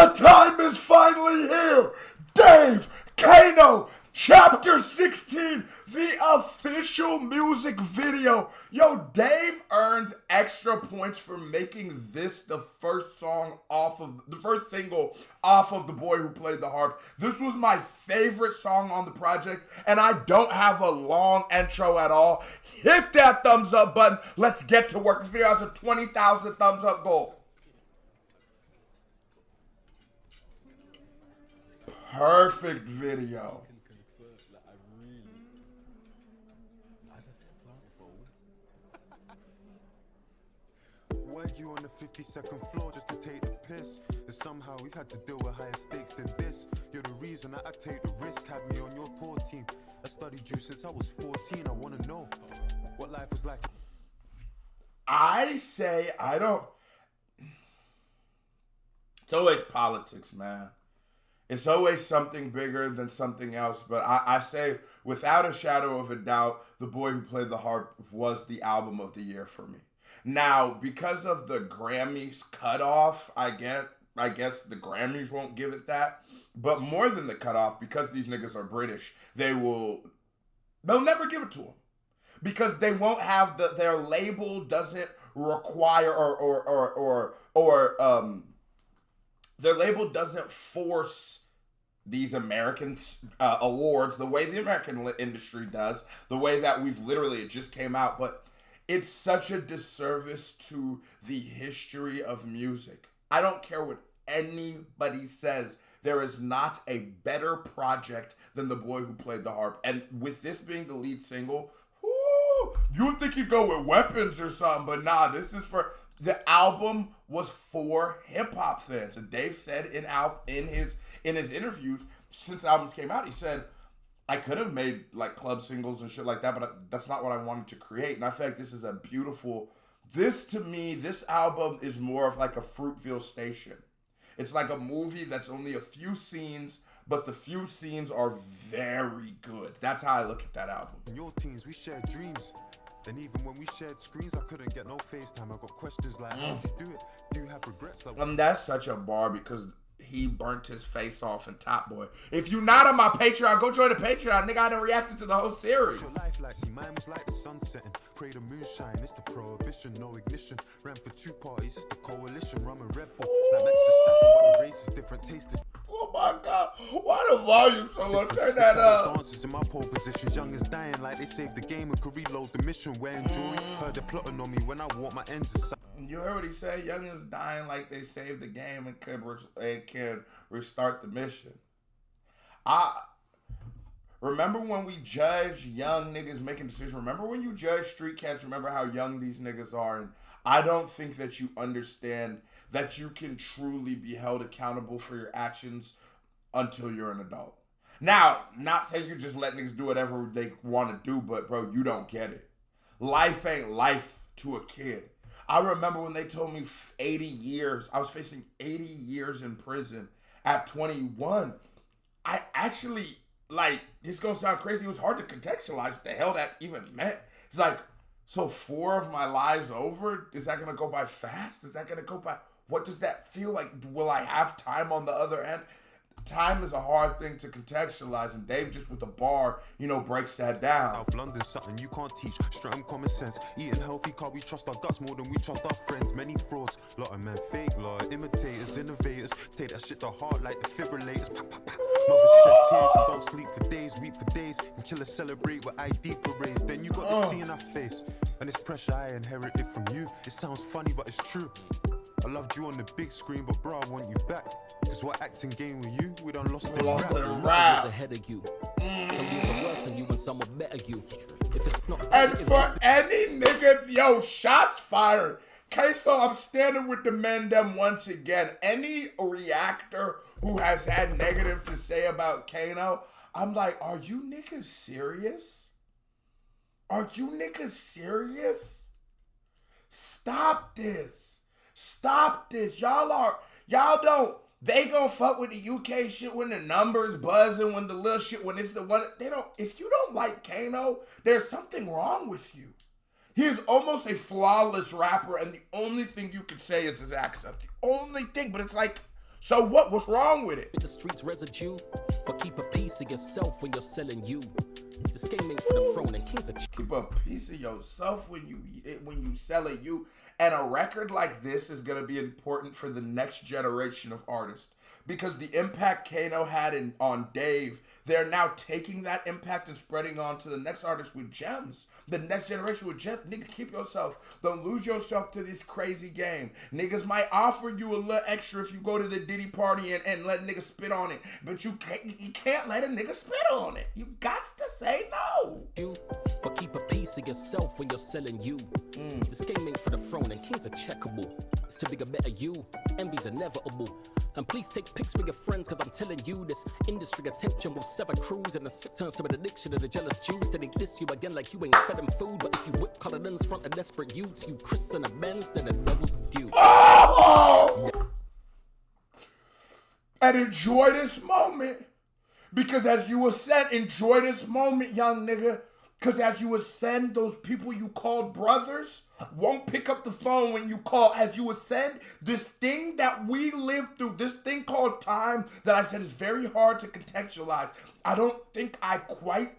The time is finally here! Dave, Kano, Chapter 16, the official music video. Yo, Dave earns extra points for making this the first single off of The Boy Who Played the Harp. This was my favorite song on the project, and I don't have a long intro at all. Hit that thumbs up button. Let's get to work. This video has a 20,000 thumbs up goal. Perfect video. Were you on the 52nd floor just to take the piss? And somehow we've had to deal with higher stakes than this. You're the reason that I take the risk. Had me on your tour team. I studied you since I was 14. I want to know what life was like. I say I don't. It's always politics, man. It's always something bigger than something else. But I say, without a shadow of a doubt, The Boy Who Played the Harp was the album of the year for me. Now, because of the Grammys cutoff, I guess the Grammys won't give it that. But more than the cutoff, because these niggas are British, they'll never give it to them. Because they won't have their label doesn't require their label doesn't force these American awards the way the American industry does, the way that it just came out. But it's such a disservice to the history of music. I don't care what anybody says. There is not a better project than The Boy Who Played the Harp. And with this being the lead single, you would think you'd go with Weapons or something, but nah, this is for... The album was for hip-hop fans. And Dave said in his interviews, since albums came out, he said, I could have made like club singles and shit like that, but that's not what I wanted to create. And I feel like this is to me, this album is more of like a Fruitville Station. It's like a movie that's only a few scenes, but the few scenes are very good. That's how I look at that album. In your teens, we shared dreams. And even when we shared screens, I couldn't get no FaceTime. I got questions like, how did you do it? Do you have regrets? Like, that's such a bar because he burnt his face off in Top Boy. If you're not on my Patreon, go join the Patreon. Nigga, I done reacted to the whole series. Your life like, see, mine was like the sun setting. Pray the moonshine, it's the prohibition, no ignition. Ran for two parties, it's the coalition. Rum and Red Bull, like Max Verstappen, but the race is different, taste is... Oh my God, why the volume so low? Turn that up. Dances in my pole positions, young as dying like they saved the game and could reload the mission. Wearing jewelry, heard the plotting on me when I walk my ends aside. You heard what he said, young as dying like they saved the game and can restart the mission. Remember when we judge young niggas making decisions? Remember when you judge street cats? Remember how young these niggas are? And I don't think that you understand that you can truly be held accountable for your actions until you're an adult. Now, not saying you just let niggas do whatever they want to do, but bro, you don't get it. Life ain't life to a kid. I remember when they told me 80 years, I was facing 80 years in prison at 21. I actually, this gonna sound crazy, it was hard to contextualize what the hell that even meant. It's like, so 4 of my lives over? Is that gonna go by fast? Is that gonna go by... What does that feel like? Will I have time on the other end? Time is a hard thing to contextualize, and Dave just with the bar, breaks that down. South London, something you can't teach. Straight on common sense. Eating healthy, car we trust our guts more than we trust our friends. Many frauds, lot of men fake, lot of imitators, innovators. Take that shit to heart like defibrillators. Pa, pa, pa. Mothers shed tears and don't sleep for days, weep for days, and killers celebrate with ID parades. Then you got to see in our face, and it's pressure I inherited from you. It sounds funny, but it's true. I loved you on the big screen, but bro, I want you back. Cause what acting game with you, we done lost the rap. Ahead of you. Some years are worse than you and some are better you. If it's not and for any nigga, shots fired. Queso, I'm standing with the men them once again. Any reactor who has had negative to say about Kano, I'm like, are you niggas serious? Are you niggas serious? Stop this. Stop this. They gonna fuck with the UK shit when the numbers buzzing, when the little shit, when it's the one, if you don't like Kano, there's something wrong with you. He is almost a flawless rapper, and the only thing you can say is his accent. The only thing, but it's like, So what? What's wrong with it? With the streets residue, but keep a piece of yourself when you're selling you. This game ain't for the throne and kings are Keep a piece of yourself when you sell it. And a record like this is gonna be important for the next generation of artists. Because the impact Kano had on Dave, they're now taking that impact and spreading on to the next artist with gems. The next generation with gems. Nigga, keep yourself. Don't lose yourself to this crazy game. Niggas might offer you a little extra if you go to the Diddy party and let niggas spit on it. But you can't let a nigga spit on it. You got to say no. you, but keep a piece of yourself when you're selling you. This game ain't for the throne and kings are checkable. It's to be a better you. Envy's inevitable. And please take pics with your friends, cause I'm telling you this industry attention will sever crews and the sick turns to an addiction of the jealous Jews. Then they diss you again like you ain't fed them food. But if you whip colonels front of desperate youths, you Chris and a Benz, then the devil's due. Oh! And enjoy this moment. Because as you ascend, enjoy this moment, young nigga. Because as you ascend, those people you called brothers won't pick up the phone when you call. As you ascend, this thing that we live through, this thing called time that I said is very hard to contextualize. I don't think I quite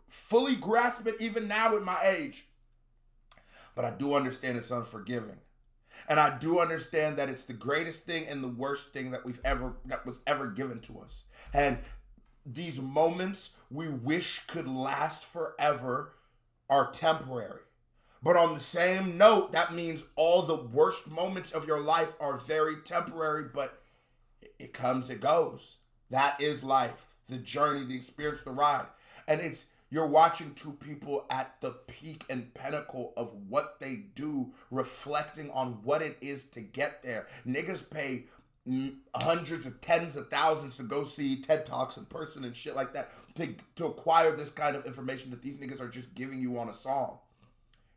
fully grasp it even now at my age. But I do understand it's unforgiving. And I do understand that it's the greatest thing and the worst thing that was ever given to us. And these moments we wish could last forever are temporary. But on the same note, that means all the worst moments of your life are very temporary, but it comes, it goes. That is life, the journey, the experience, the ride. And you're watching two people at the peak and pinnacle of what they do, reflecting on what it is to get there. Niggas pay hundreds of tens of thousands to go see TED Talks in person and shit like that to acquire this kind of information that these niggas are just giving you on a song.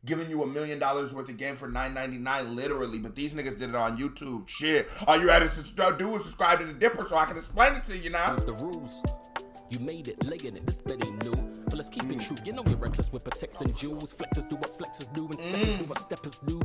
Giving you $1 million worth of game for $9.99 literally, but these niggas did it on YouTube. Shit. All you had to do was subscribe to the Dipper so I can explain it to you now. The rules. You made it, laying it, this bed ain't new. But let's keep it true. You know you're reckless with protects and jewels. Flexers do what flexers do, and steppers do what steppers do.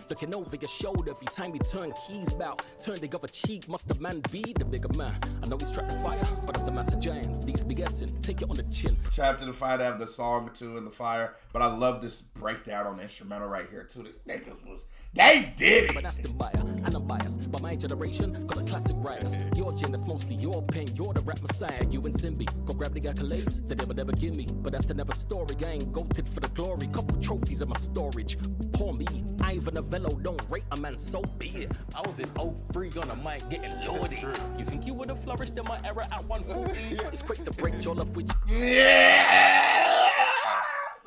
Looking over your shoulder every time you turn keys bout. Turn the other cheek, must the man be the bigger man? I know he's trapped the fire, but that's the master giants. These be guessing, take it on the chin. Shout out to the Fire to have the song or two in the fire, but I love this breakdown on the instrumental right here too. This niggas they did it. But that's the buyer, and I'm biased. But my generation got a classic writers. Your gen, that's mostly your pen. You're the rap messiah, you and Simbi. Go grab the accolades that they would never give me. But that's the never story. I ain't goated for the glory. Couple trophies in my storage. Poor me, Ivan Novello, don't rate a man, so be it. I was in 03 on a mic getting loaded. You think you would have flourished in my era at 140? It's quick to break your love with you. Yeah!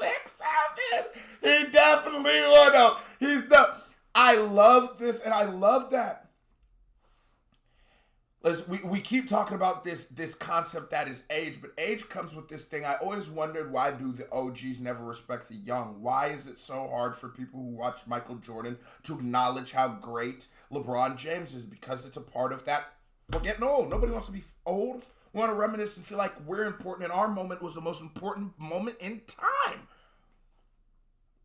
6'7". He definitely would have. I love this and I love that. We keep talking about this concept that is age, but age comes with this thing. I always wondered, why do the OGs never respect the young? Why is it so hard for people who watch Michael Jordan to acknowledge how great LeBron James is? Because it's a part of that. We're getting old. Nobody wants to be old. We want to reminisce and feel like we're important, and our moment was the most important moment in time.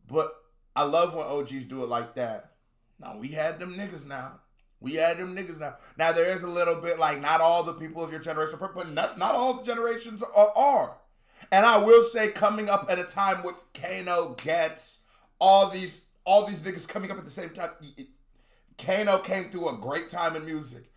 But I love when OGs do it like that. Now, we had them niggas now. Now, there is a little bit like not all the people of your generation, but not all the generations are. And I will say, coming up at a time with Kano, Gets, all these niggas coming up at the same time, Kano came through a great time in music.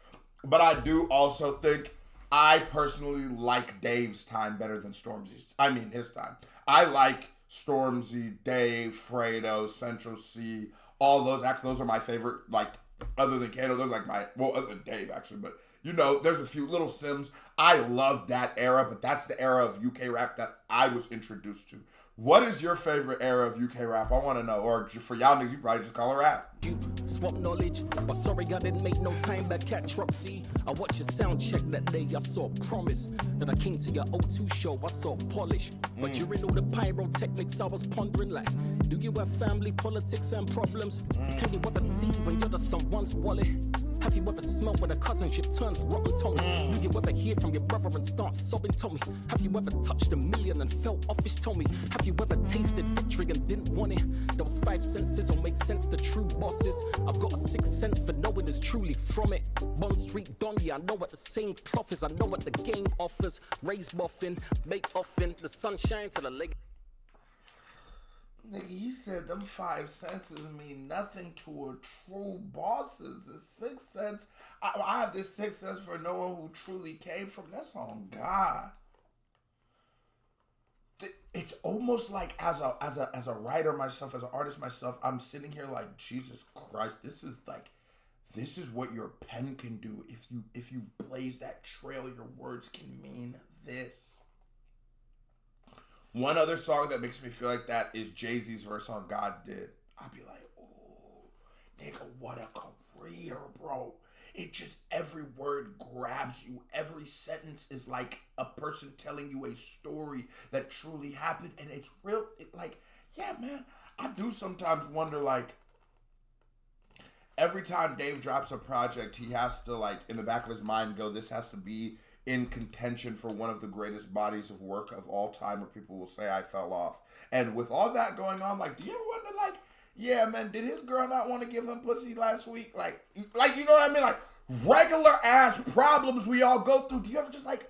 But I do also think I personally like Dave's time better than Stormzy's. I mean, his time. I like Stormzy, Dave, Fredo, Central C, all those acts. Those are my favorite, like, other than Kano, those are like other than Dave, actually, but, you know, there's a few Little Sims. I love that era, but that's the era of UK rap that I was introduced to. What is your favorite era of UK rap? I want to know. Or for y'all niggas, you probably just call it rap. You swap knowledge, but sorry I didn't make no time back at Roxy. I watched your sound check that day, I saw Promise. Then I came to your O2 show, I saw Polish. But during all the pyrotechnics, I was pondering like, do you have family, politics, and problems? Can you ever see when you're the someone's wallet? Have you ever smelled when a cousinship turns rotten, Tommy? Do you ever hear from your brother and start sobbing, Tommy? Have you ever touched a million and felt office, Tommy? Have you ever tasted victory and didn't want it? Those 5 senses will make sense to true bosses. I've got a 6th sense for knowing it's truly from it. Bond Street Donny, I know what the same cloth is. I know what the game offers. Raise muffin, make offin, the sunshine to the leg. Nigga, he said them 5 senses mean nothing to a true boss. The 6 sense, I have this 6 sense for knowing who truly came from. That's on God. It's almost like as a writer myself, as an artist myself, I'm sitting here like, Jesus Christ, this is what your pen can do. If you blaze that trail, your words can mean this. One other song that makes me feel like that is Jay-Z's verse on God Did. I'll be like, oh, nigga, what a career, bro. It just, every word grabs you. Every sentence is like a person telling you a story that truly happened. And it's real, yeah, man. I do sometimes wonder, like, every time Dave drops a project, he has to, like, in the back of his mind go, this has to be in contention for one of the greatest bodies of work of all time, where people will say I fell off. And with all that going on, like, do you ever wonder, like, yeah, man, did his girl not want to give him pussy last week? Like, you know what I mean? Like, regular ass problems we all go through. Do you ever just, like,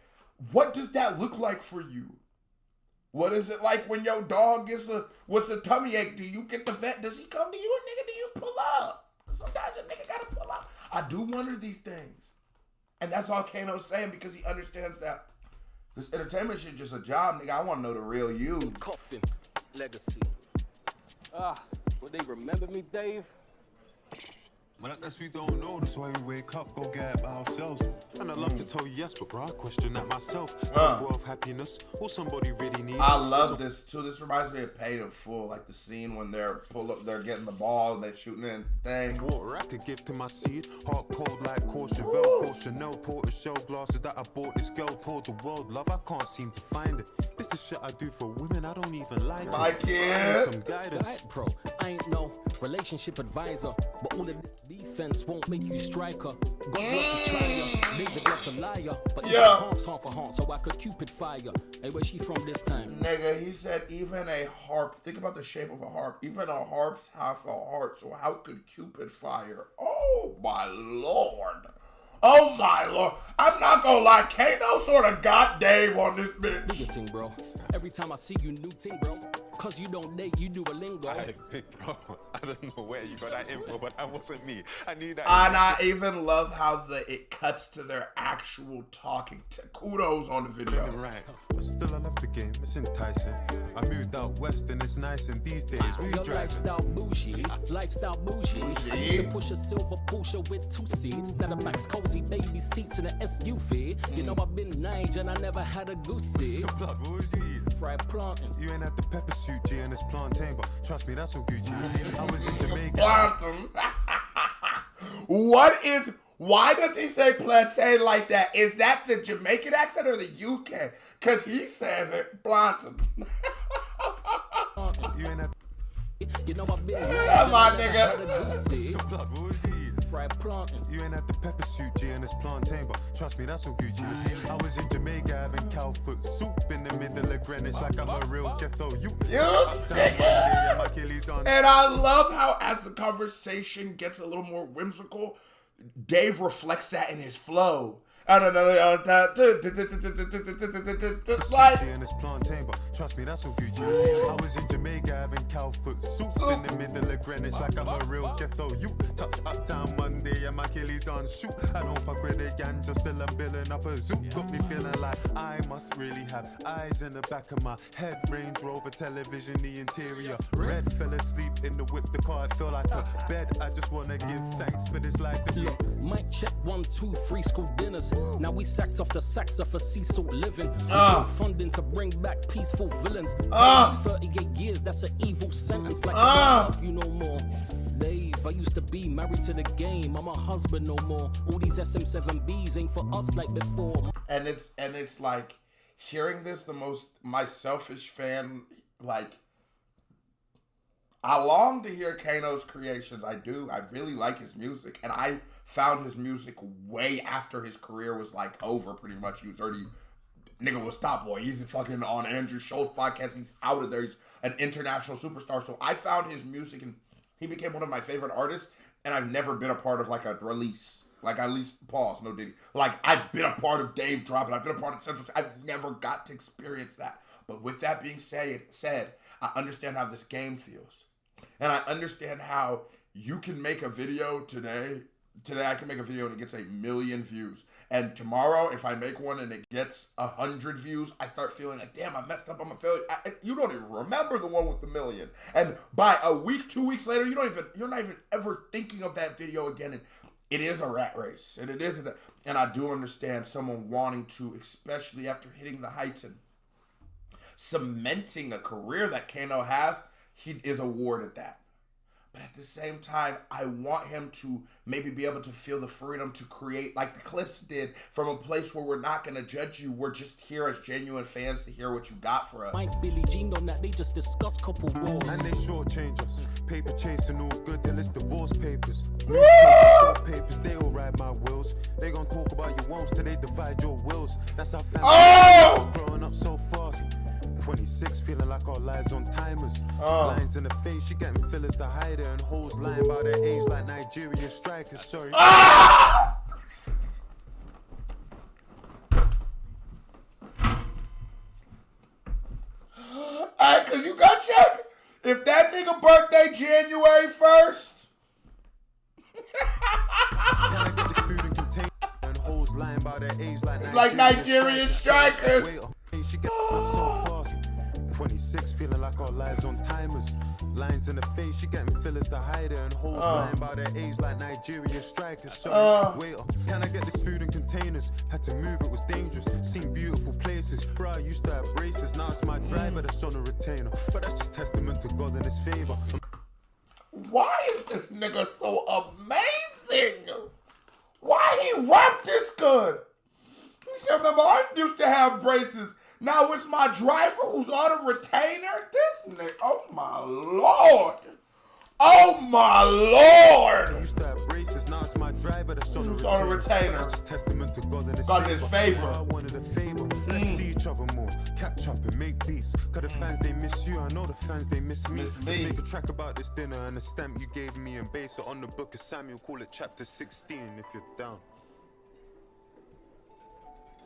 what does that look like for you? What is it like when your dog gets what's a tummy ache? Do you get the vet? Does he come to you, or nigga, do you pull up? Sometimes a nigga gotta pull up. I do wonder these things. And that's all Kano's saying, because he understands that this entertainment shit just a job, nigga. I want to know the real you. Coffin, legacy. Will they remember me, Dave? Well, I guess we don't know. That's why we wake up, go get it by ourselves. And I'd love to tell you yes, but bro, I question that myself. Of happiness, or somebody really needs. I love this too. This reminds me of Paid in Full, like the scene when they're getting the ball and they're shooting it in the thing. Water I could give to my seed, hot cold like Courchevel, Chanel, tortoise shell glasses that I bought this girl, told the world love. I can't seem to find it. This is shit I do for women. I don't even like it. Like it. Some guidance, bro. I ain't no relationship advisor, but all of this defense won't make you striker. Got work to try ya. David loves a liar, but yeah, harm's half a heart, so I could Cupid fire. Hey, where's she from this time? Nigga, he said even a harp. Think about the shape of a harp. Even a harp's half a heart. So how could Cupid fire? Oh my lord. Oh my lord. I'm not gonna lie. Kano sort of got Dave on this bitch. Bigger ting, bro. Every time I see you, new ting, bro. Cause you don't date, you do a lingo. Big bro, I don't know where you got that info, but that wasn't me. I knew that. And I even love how it cuts to their actual talking. Kudos on the video. Right. But still I love the game, it's enticing. I moved out west and it's nice, and these days we Your drive. lifestyle bougie, lifestyle bougie. I used to push a silver Porsche with 2 seats. Now the back's cozy, baby seats in an SUV. You know I've been Nige and I never had a goosey. Blood, what was you eating? Fried plantain. You ain't had the pepper suit, G, and it's plantain, but trust me, that's all Gucci. I was in Jamaica. Plantain. Why does he say plantain like that? Is that the Jamaican accent or the UK? Because he says it, plantain. You ain't had. You know I've been my nigga. Blood, what was you eating? Fried plantain. You ain't had the pepper suit, G, and it's plantain, but trust me, that's all Gucci. I was in Jamaica having cow foot soup in the middle of Greenwich like I'm a real ghetto you. And I love how as the conversation gets a little more whimsical, Dave reflects that in his flow. Like, and it's plantain, but trust me, that's all Gucci. I was in Jamaica having cow foot soup in the middle of Greenwich like I'm a real ghetto you. Touch uptown Monday and my Achilles gone shoot. I don't fuck with the ganja, still I'm building up a zoo. Got me feeling like I must really have eyes in the back of my head. Range Rover television, the interior red. Fell asleep in the whip, the car, it felt like a bed. I just wanna give thanks for this life. Look, mic check 1, 2, 3 school dinners. Now we sacked off the Saxa for sea salt living. Funding to bring back peaceful villains. 38 years, that's an evil sentence. Like I don't love you no more. Dave, I used to be married to the game. I'm a husband no more. All these SM7Bs ain't for us like before. And it's like hearing this, my selfish fan, like, I long to hear Kano's creations. I do. I really like his music. And I found his music way after his career was like over pretty much. He was already, nigga was Top Boy. He's fucking on Andrew Schultz podcast. He's out of there. He's an international superstar. So I found his music and he became one of my favorite artists. And I've never been a part of like a release. Like, at least, pause, no Diddy. Like, I've been a part of Dave dropping. I've been a part of Central. I've never got to experience that. But with that being said, I understand how this game feels. And I understand how you can make a video today. Today I can make a video and it gets 1 million views. And tomorrow, if I make one and it gets 100 views, I start feeling like, damn, I messed up. I'm a failure. You don't even remember the one with the 1 million. And by a week, 2 weeks later, you're not even ever thinking of that video again. And it is a rat race, and it is, and I do understand someone wanting to, especially after hitting the heights and cementing a career that Kano has. He is awarded that. But at the same time, I want him to maybe be able to feel the freedom to create, like the Clips did, from a place where we're not going to judge you. We're just here as genuine fans to hear what you got for us. Mike, Billy Jean on that, they just discuss couple wars. And they shortchange us. Paper chasing all good till it's divorce papers. Woo! Papers, they all ride my wheels. They gon' talk about your wants till they divide your wills. That's how family growing up so fast. 26, feeling like our lives on timers. Lines in the face, she getting fillers to hide her, and hoes lying about their age like Nigerian strikers. Sorry. Alright, cause you got check. If that nigga birthday January 1st. And hoes lying about their age like Nigerian strikers. She getting up so fast. 26, feeling like our lives on timers. Lines in the face, she getting fillers to hide her, and hoes lying about their age like Nigerian strikers. Sorry, wait, can I get this food in containers? Had to move, it was dangerous. Seen beautiful places. Bro, I used to have braces. Now it's my driver that's on a retainer. But that's just testament to God and his favor. Why is this nigga so amazing? Why he rap this good? You see, remember, I used to have braces. Now it's my driver who's on a retainer. This nigga, oh my Lord. Oh my Lord. Used to have braces, now it's my driver that's on a retainer. That's just testament to God and his favor. I wanted a favor. Let's see each other more. Catch up and make beats. Cause the fans, they miss you. I know the fans, they miss me. Let's make a track about this dinner and the stamp you gave me and base it on the book of Samuel. Call it chapter 16 if you're down.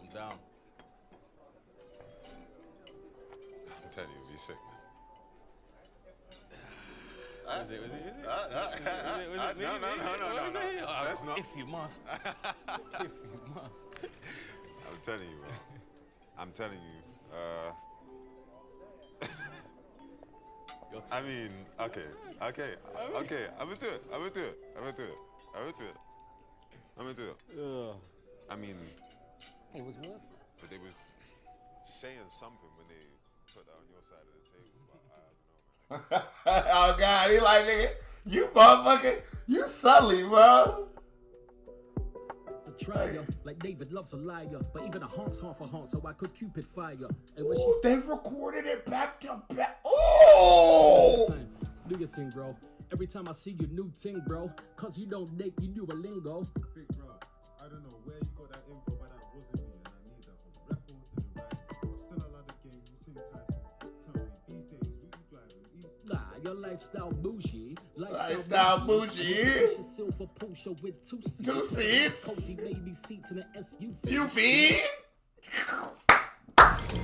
I'm down. I'm telling you, be sick, man. Was it? No. That's not. If you must. If you must. I'm telling you, man. I'm telling you. I mean, okay. I'm gonna do it. I mean, It was worth it. but they was saying something when they put that on your side of the table, but I don't know, man. Oh God, he like, nigga, you motherfucker, you sully, bro. It's a trier, like David loves a liar, but even a haunt's half a haunt, so I could Cupid fire. And when Ooh, they recorded it back to back. Oh! Do your thing, bro. Every time I see you, new ting, bro. Cause you don't date, you do a lingo. Big bro, I don't know where you got that info, but that wasn't me, and I need that from the record to the right. But still, I love the game. You sing Tyson. Tell me, these days, who you driving? Nah, your lifestyle bougie. Lifestyle bougie. Silver Porsche with 2 seats. 2 seats. Cozy baby seats in an SUV. You feed?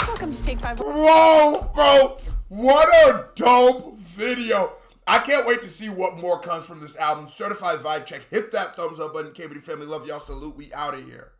Welcome to Take 5. Whoa, bro. What a dope video. I can't wait to see what more comes from this album. Certified Vibe Check. Hit that thumbs up button. KBD family, love y'all. Salute. We out of here.